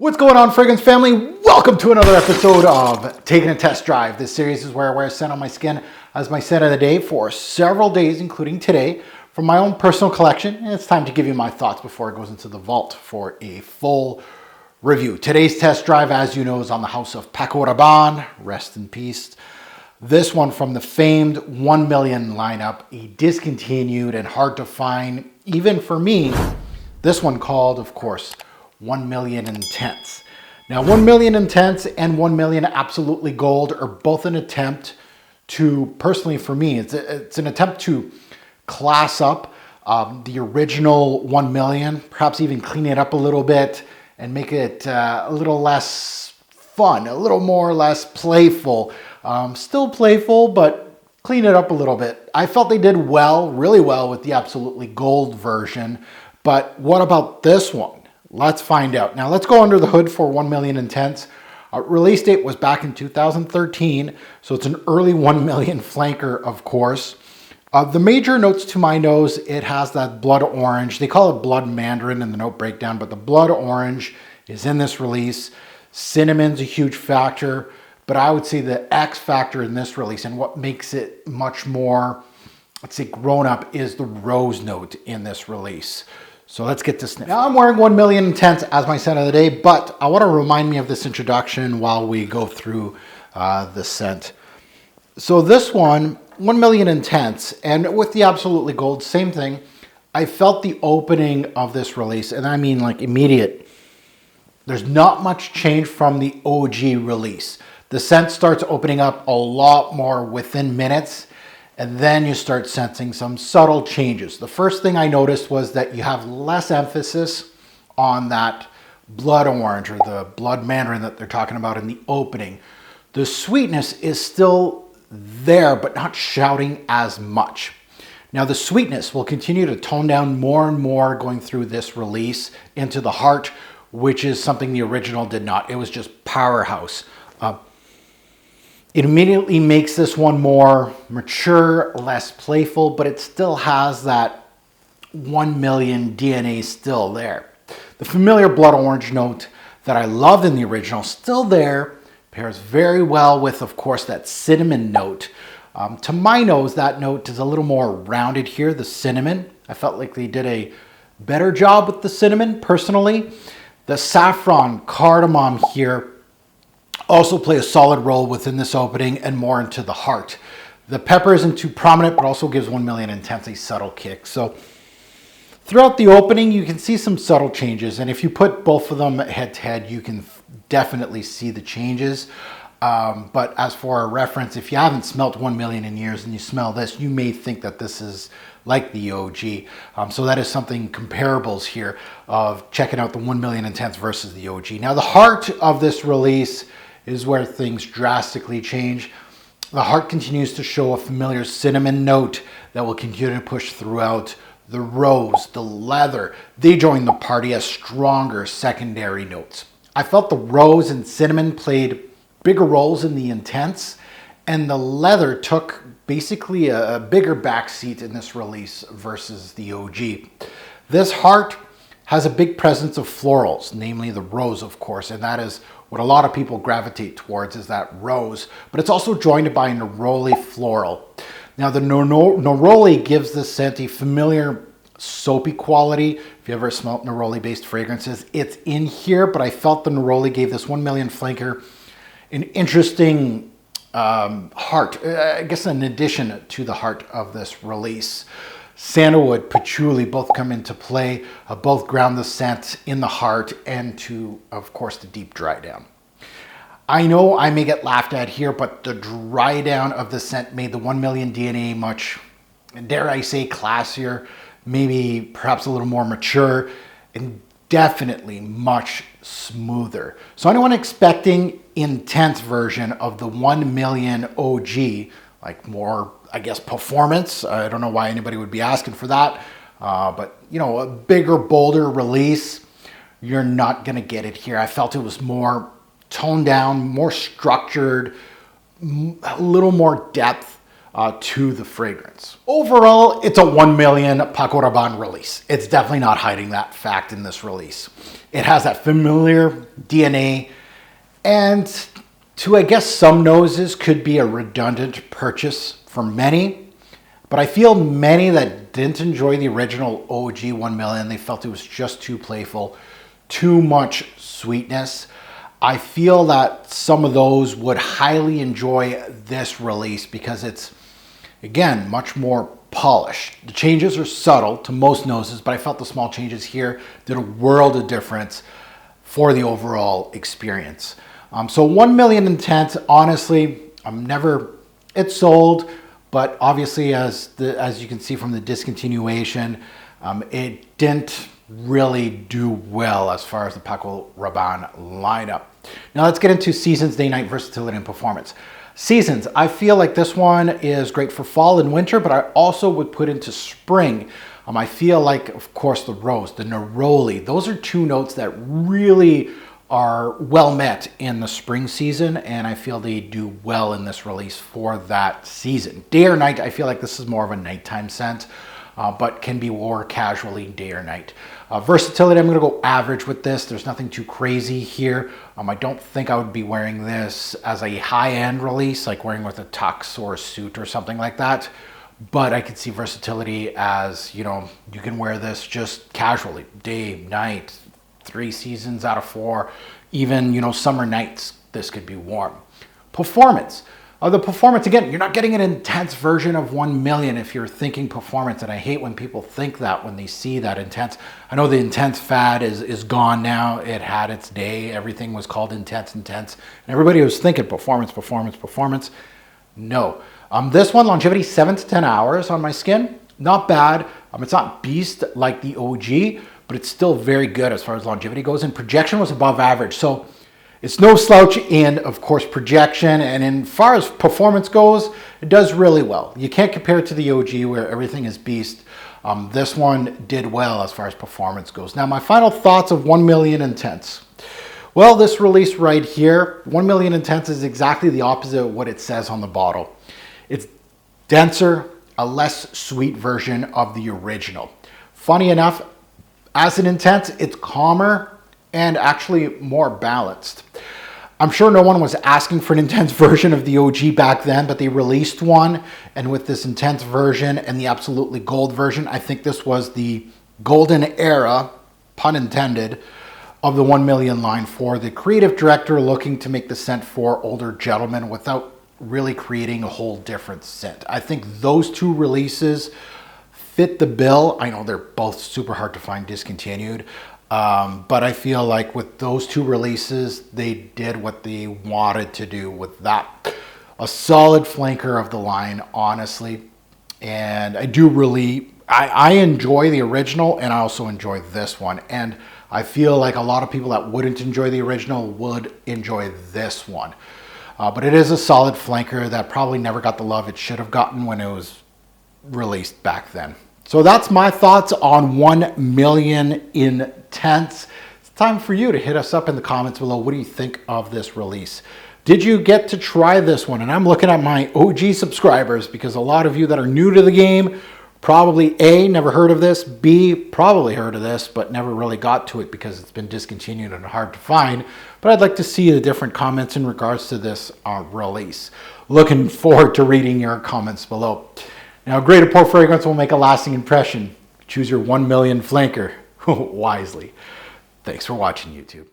What's going on, Fragrance family? Welcome to another episode of Taking a Test Drive. This series is where I wear scent on my skin as my scent of the day for several days, including today, from my own personal collection. And it's time to give you my thoughts before it goes into the vault for a full review. Today's test drive, as you know, is on the house of Paco Rabanne. Rest in peace. This one from the famed 1 million lineup, a discontinued and hard to find, even for me. This one called, of course, 1 million Intense. Now, 1 million Intense and 1 million Absolutely Gold are both an attempt to, personally for me, it's an attempt to class up the original 1 million, perhaps even clean it up a little bit and make it a little less fun, a little more or less playful. Still playful, but clean it up a little bit. I felt they did well, really well with the Absolutely Gold version, but what about this one? Let's find out. Now let's go under the hood for 1 million Intense. Release date was back in 2013, so it's an early 1 million flanker, of course. The major notes to my nose, it has that blood orange. They call it blood mandarin in the note breakdown, but the blood orange is in this release. Cinnamon's a huge factor, but I would say the X factor in this release and what makes it much more, let's say, grown up is the rose note in this release. So let's get to sniff. Now I'm wearing 1 million Intense as my scent of the day, but I want to remind me of this introduction while we go through the scent. So this one, 1 million Intense, and with the Absolutely Gold, same thing. I felt the opening of this release, and I mean like immediate. There's not much change from the OG release. The scent starts opening up a lot more within minutes, and then you start sensing some subtle changes. The first thing I noticed was that you have less emphasis on that blood orange or the blood mandarin that they're talking about in the opening. The sweetness is still there, but not shouting as much. Now the sweetness will continue to tone down more and more going through this release into the heart, which is something the original did not. It was just powerhouse. It immediately makes this one more mature, less playful, but it still has that 1 million DNA still there. The familiar blood orange note that I loved in the original, still there, pairs very well with, of course, that cinnamon note. To my nose, that note is a little more rounded here, the cinnamon. I felt like they did a better job with the cinnamon, personally. The saffron cardamom here also play a solid role within this opening and more into the heart. The pepper isn't too prominent, but also gives 1 million Intense a subtle kick. So throughout the opening, you can see some subtle changes. And if you put both of them head to head, you can definitely see the changes. But as for a reference, if you haven't smelt 1 million in years and you smell this, you may think that this is like the OG. So that is something comparables here of checking out the 1 million Intense versus the OG. Now the heart of this release is where things drastically change. The heart continues to show a familiar cinnamon note that will continue to push throughout. The rose, the leather, they join the party as stronger secondary notes. I felt the rose and cinnamon played bigger roles in the Intense, and the leather took basically a bigger backseat in this release versus the OG. This heart has a big presence of florals, namely the rose, of course, and that is what a lot of people gravitate towards, is that rose, but it's also joined by a neroli floral. Now the neroli gives the scent a familiar soapy quality. If you ever smelled neroli based fragrances, it's in here, but I felt the neroli gave this 1 million flanker an interesting heart, I guess an addition to the heart of this release. Sandalwood, patchouli both come into play, both ground the scent in the heart and to, of course, the deep dry down. I know I may get laughed at here, but the dry down of the scent made the 1 million DNA much, dare I say, classier, maybe perhaps a little more mature, and definitely much smoother. So anyone expecting Intense version of the 1 million OG, like more, I guess, performance, I don't know why anybody would be asking for that, but you know, a bigger, bolder release, you're not gonna get it here. I felt it was more toned down, more structured, a little more depth to the fragrance. Overall, it's a 1 million Paco Rabanne release. It's definitely not hiding that fact in this release. It has that familiar DNA, and to, I guess, some noses could be a redundant purchase for many, but I feel many that didn't enjoy the original OG 1 million, they felt it was just too playful, too much sweetness. I feel that some of those would highly enjoy this release because it's, again, much more polished. The changes are subtle to most noses, but I felt the small changes here did a world of difference for the overall experience. So 1 million intent, honestly, it's sold, but obviously as you can see from the discontinuation, it didn't really do well as far as the Paco Rabanne lineup. Now let's get into seasons, day, night, versatility, and performance. Seasons, I feel like this one is great for fall and winter, but I also would put into spring. I feel like, of course, the rose, the neroli, those are two notes that really are well met in the spring season, and I feel they do well in this release for that season. Day or night, I feel like this is more of a nighttime scent, but can be worn casually day or night. Versatility, I'm going to go average with this. There's nothing too crazy here. I don't think I would be wearing this as a high-end release, like wearing with a tux or a suit or something like that. But I could see versatility as, you can wear this just casually, day, night, 3 seasons out of 4, even, summer nights, this could be worn. Performance. The performance, again, you're not getting an intense version of 1 million if you're thinking performance, and I hate when people think that when they see that intense. I know the intense fad is gone now. It had its day. Everything was called intense, and everybody was thinking performance, performance, performance. No. This one, longevity 7 to 10 hours on my skin. Not bad. It's not beast like the OG, but it's still very good as far as longevity goes, and projection was above average. So it's no slouch in, of course, projection, and in far as performance goes, it does really well. You can't compare it to the OG where everything is beast. This one did well as far as performance goes. Now, my final thoughts of 1 million intense. Well, this release right here, 1 million intense is exactly the opposite of what it says on the bottle. It's denser, a less sweet version of the original. Funny enough, as an intense, it's calmer and actually more balanced. I'm sure no one was asking for an intense version of the OG back then, but they released one, and with this intense version and the absolutely gold version, I think this was the golden era, pun intended, of the 1 million line for the creative director looking to make the scent for older gentlemen without really creating a whole different scent. I think those two releases fit the bill. I know they're both super hard to find discontinued, but I feel like with those two releases, they did what they wanted to do with that. A solid flanker of the line, honestly. And I enjoy the original, and I also enjoy this one. And I feel like a lot of people that wouldn't enjoy the original would enjoy this one. But it is a solid flanker that probably never got the love it should have gotten when it was released back then. So that's my thoughts on 1 million intense. It's time for you to hit us up in the comments below. What do you think of this release? Did you get to try this one? And I'm looking at my OG subscribers because a lot of you that are new to the game probably A, never heard of this, B, probably heard of this, but never really got to it because it's been discontinued and hard to find. But I'd like to see the different comments in regards to this release. Looking forward to reading your comments below. Now, great Apport fragrance will make a lasting impression. Choose your 1 million flanker wisely. Thanks for watching, YouTube.